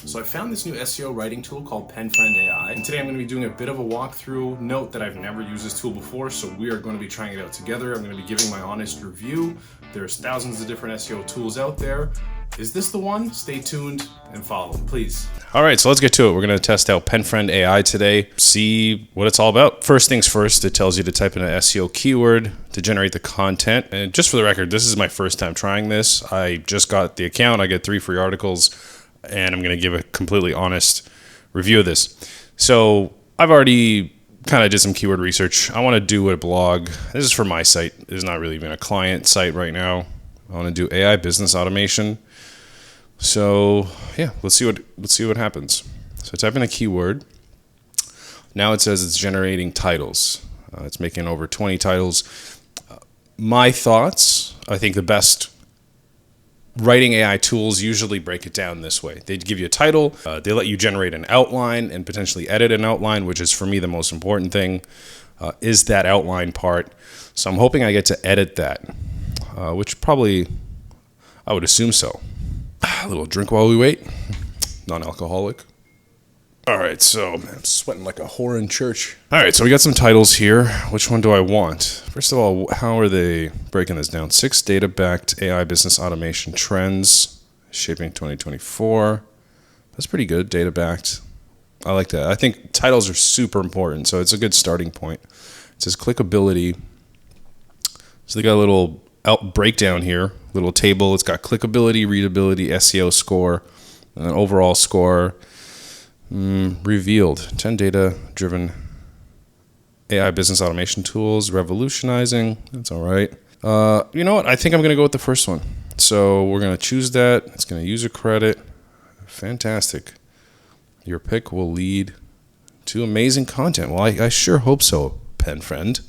So I found this new SEO writing tool called Penfriend AI, and today I'm going to be doing a bit of a walkthrough. Note that I've never used this tool before, so we are going to be trying it out together. I'm going to be giving my honest review. There's thousands of different SEO tools out there. Is this the one? Stay tuned and follow, please. All right, so let's get to it. We're going to test out Penfriend AI today, see what it's all about. First things first, it tells you to type in an SEO keyword to generate the content. And just for the record, this is my first time trying this. I just got the account. I get 3 free articles, and I'm going to give a completely honest review of this. So I've already kind of did some keyword research. I want to do a blog. This is for my site. This is not really even a client site right now. I want to do AI business automation. So yeah, let's see what happens. So type in a keyword. Now it says it's generating titles. It's making over 20 titles. My thoughts, I think the best writing AI tools usually break it down this way. They give you a title, they let you generate an outline and potentially edit an outline, which is for me the most important thing, is that outline part. So I'm hoping I get to edit that, which probably I would assume so. A little drink while we wait, non-alcoholic. All right, so I'm sweating like a whore in church. All right, so we got some titles here. Which one do I want? First of all, how are they breaking this down? 6 data-backed AI business automation trends shaping 2024. That's pretty good, data-backed. I like that. I think titles are super important, so it's a good starting point. It says clickability. So they got a little breakdown here, little table. It's got clickability, readability, SEO score, and then overall score. Revealed 10 data-driven AI business automation tools, revolutionizing. That's all right. You know what? I think I'm going to go with the first one. So we're going to choose that. It's going to user credit. Fantastic. Your pick will lead to amazing content. Well, I sure hope so, Penfriend.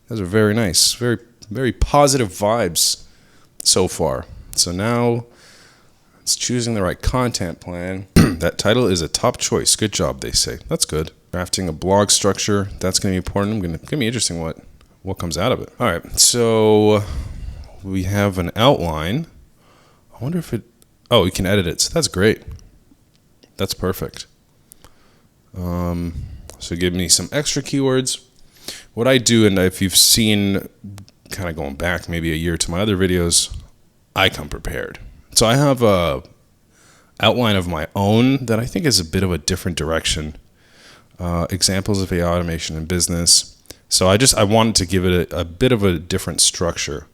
Those are very nice. Very, very positive vibes so far. So now it's choosing the right content plan. That title is a top choice. Good job, they say. That's good. Drafting a blog structure. That's going to be important. It's going to be interesting what comes out of it. All right. So we have an outline. I wonder if oh, we can edit it. So that's great. That's perfect. So give me some extra keywords. What I do, and if you've seen, kind of going back maybe a year to my other videos, I come prepared. So I have a outline of my own that I think is a bit of a different direction. Examples of AI automation in business. So I wanted to give it a bit of a different structure.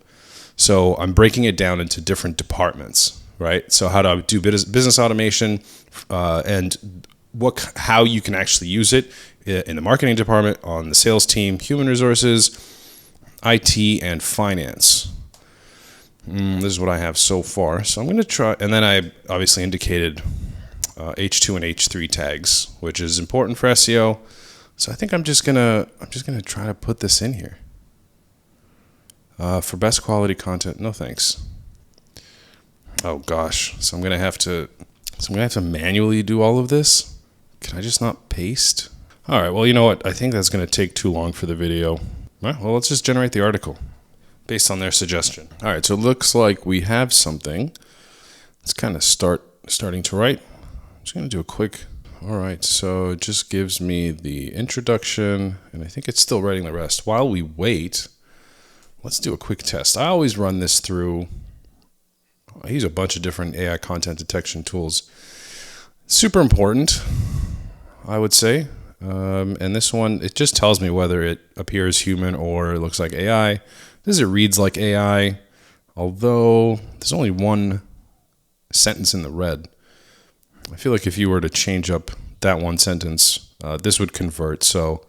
So I'm breaking it down into different departments, right? So how to do business automation, and how you can actually use it in the marketing department, on the sales team, human resources, IT, and finance. This is what I have so far. So I'm going to try, and then I obviously indicated H2 and H3 tags, which is important for SEO. So I think I'm just gonna try to put this in here. For best quality content, no thanks. Oh gosh, so I'm gonna have to manually do all of this. Can I just not paste? All right. Well, you know what? I think that's gonna take too long for the video. All right, well, let's just generate the article based on their suggestion. All right, so it looks like we have something. Let's kind of starting to write. I'm just going to do a quick. All right, so it just gives me the introduction, and I think it's still writing the rest. While we wait, let's do a quick test. I always run this through. I use a bunch of different AI content detection tools. Super important, I would say. And this one, it just tells me whether it appears human or it looks like AI. It reads like AI, although there's only one sentence in the red. I feel like if you were to change up that one sentence, this would convert. So,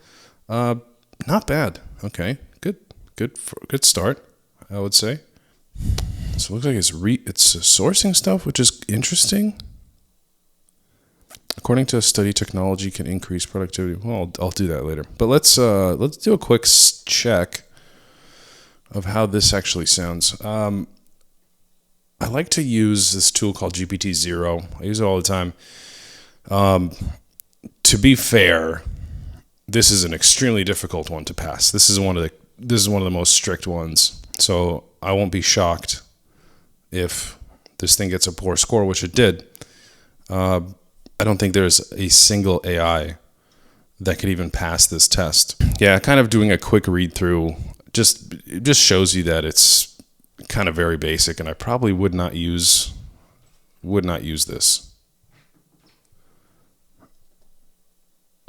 not bad. Okay, good start, I would say. So it looks like it's sourcing stuff, which is interesting. According to a study, technology can increase productivity. Well, I'll do that later. But let's do a quick check of how this actually sounds. I like to use this tool called GPTZerp. I use it all the time. To be fair, this is an extremely difficult one to pass. This is one of the most strict ones. So I won't be shocked if this thing gets a poor score, which it did. I don't think there's a single AI that could even pass this test. Yeah, kind of doing a quick read through just shows you that it's kind of very basic, and I probably would not use this.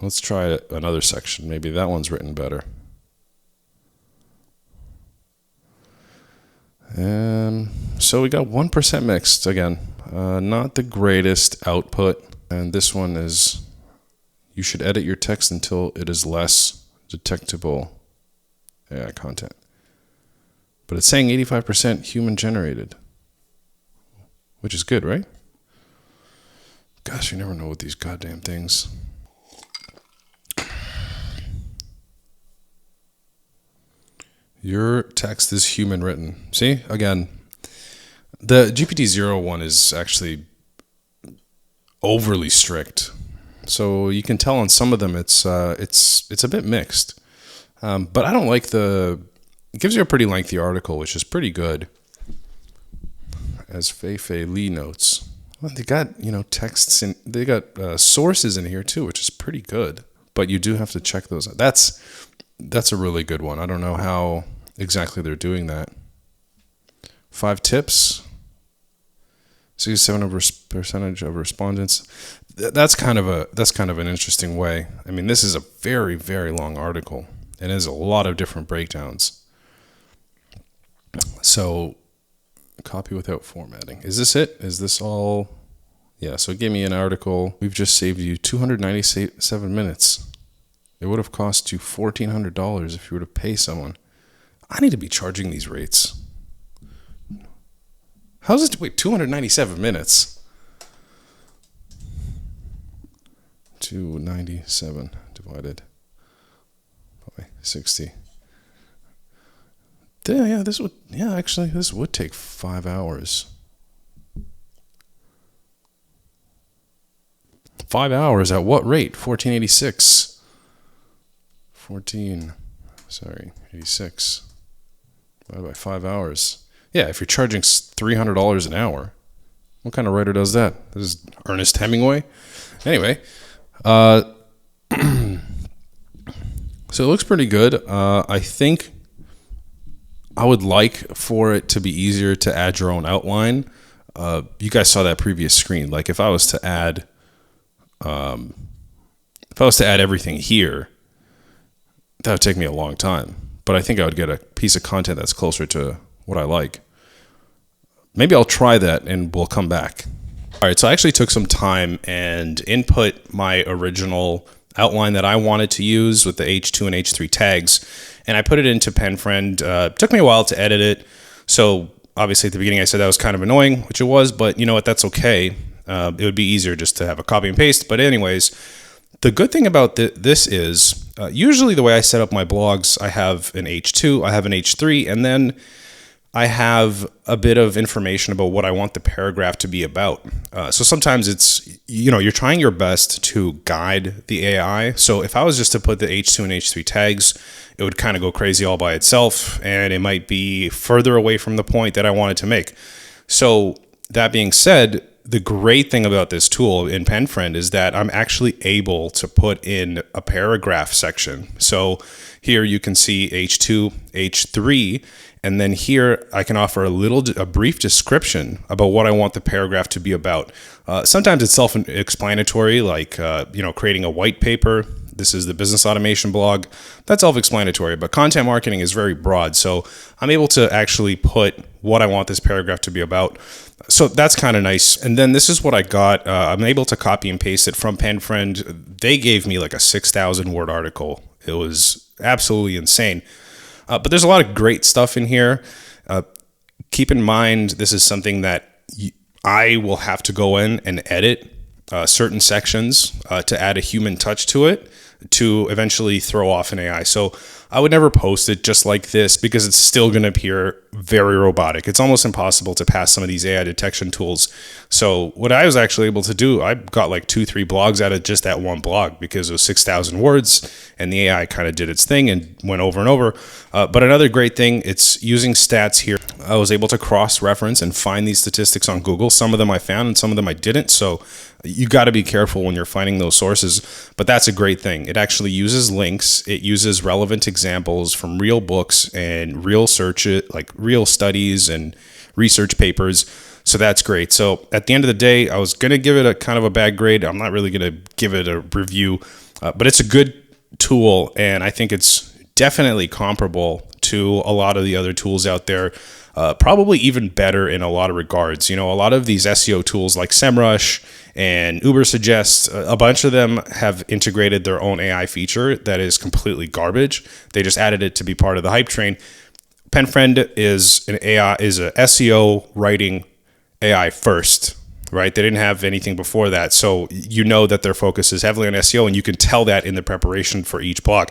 Let's try another section. Maybe that one's written better. So we got 1% mixed again. Not the greatest output. And this one is, you should edit your text until it is less detectable AI content. But it's saying 85% human generated, which is good, right? Gosh, you never know with these goddamn things. Your text is human written. See, again, the GPT-0 one is actually overly strict. So you can tell on some of them it's a bit mixed. But I don't like it gives you a pretty lengthy article, which is pretty good. As Fei Lee notes. Well, they got, texts and they got sources in here too, which is pretty good. But you do have to check those out. That's a really good one. I don't know how exactly they're doing that. 5 tips. 67% of respondents. That's kind of an interesting way. I mean, this is a very, very long article, and there's a lot of different breakdowns. So, copy without formatting. Is this it? Is this all? Yeah. So, give me an article. We've just saved you 297 minutes. It would have cost you $1,400 if you were to pay someone. I need to be charging these rates. How's it? Wait, 297 minutes. 297 divided by 60. Yeah, this would take 5 hours. 5 hours at what rate? 1486. 86 divided by 5 hours. Yeah, if you're charging $300 an hour, what kind of writer does that? This is Ernest Hemingway. Anyway, so it looks pretty good. I think I would like for it to be easier to add your own outline. You guys saw that previous screen. Like if I was to add everything here, that would take me a long time. But I think I would get a piece of content that's closer to what I like. Maybe I'll try that and we'll come back. All right, so I actually took some time and input my original outline that I wanted to use with the H2 and H3 tags, and I put it into Penfriend. Took me a while to edit it, so obviously at the beginning I said that was kind of annoying, which it was, but you know what, that's okay. It would be easier just to have a copy and paste, but anyways, the good thing about this is usually the way I set up my blogs, I have an H2, I have an H3, and then I have a bit of information about what I want the paragraph to be about. So sometimes it's, you're trying your best to guide the AI. So if I was just to put the H2 and H3 tags, it would kind of go crazy all by itself, and it might be further away from the point that I wanted to make. So that being said, the great thing about this tool in Penfriend is that I'm actually able to put in a paragraph section. So here you can see H2, H3, and then here I can offer a brief description about what I want the paragraph to be about. Sometimes it's self-explanatory, like creating a white paper. This is the business automation blog. That's self-explanatory, but content marketing is very broad. So I'm able to actually put what I want this paragraph to be about. So that's kind of nice. And then this is what I got. I'm able to copy and paste it from Penfriend. They gave me like a 6,000 word article. It was absolutely insane. But there's a lot of great stuff in here. Keep in mind, this is something that I will have to go in and edit certain sections to add a human touch to it. to eventually throw off an AI. So I would never post it just like this because it's still going to appear very robotic. It's almost impossible to pass some of these AI detection tools. So what I was actually able to do, I got like 2-3 blogs out of just that one blog because it was 6,000 words and the AI kind of did its thing and went over and over. But another great thing, it's using stats here. I was able to cross-reference and find these statistics on Google. Some of them I found and some of them I didn't. So you got to be careful when you're finding those sources, but that's a great thing. It actually uses links. It uses relevant examples from real books and real like real studies and research papers. So that's great. So at the end of the day, I was going to give it a kind of a bad grade. I'm not really going to give it a review, but it's a good tool. And I think it's definitely comparable to a lot of the other tools out there. Probably even better in a lot of regards. You know, a lot of these SEO tools like SEMrush and Ubersuggest, a bunch of them have integrated their own AI feature that is completely garbage. They just added it to be part of the hype train. Penfriend is an AI, is a SEO writing AI first, right? They didn't have anything before that. So you know that their focus is heavily on SEO, and you can tell that in the preparation for each blog.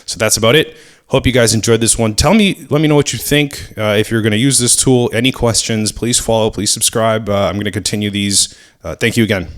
So that's about it. Hope you guys enjoyed this one. Let me know what you think. If you're going to use this tool, any questions, please follow, please subscribe. I'm going to continue these. Thank you again.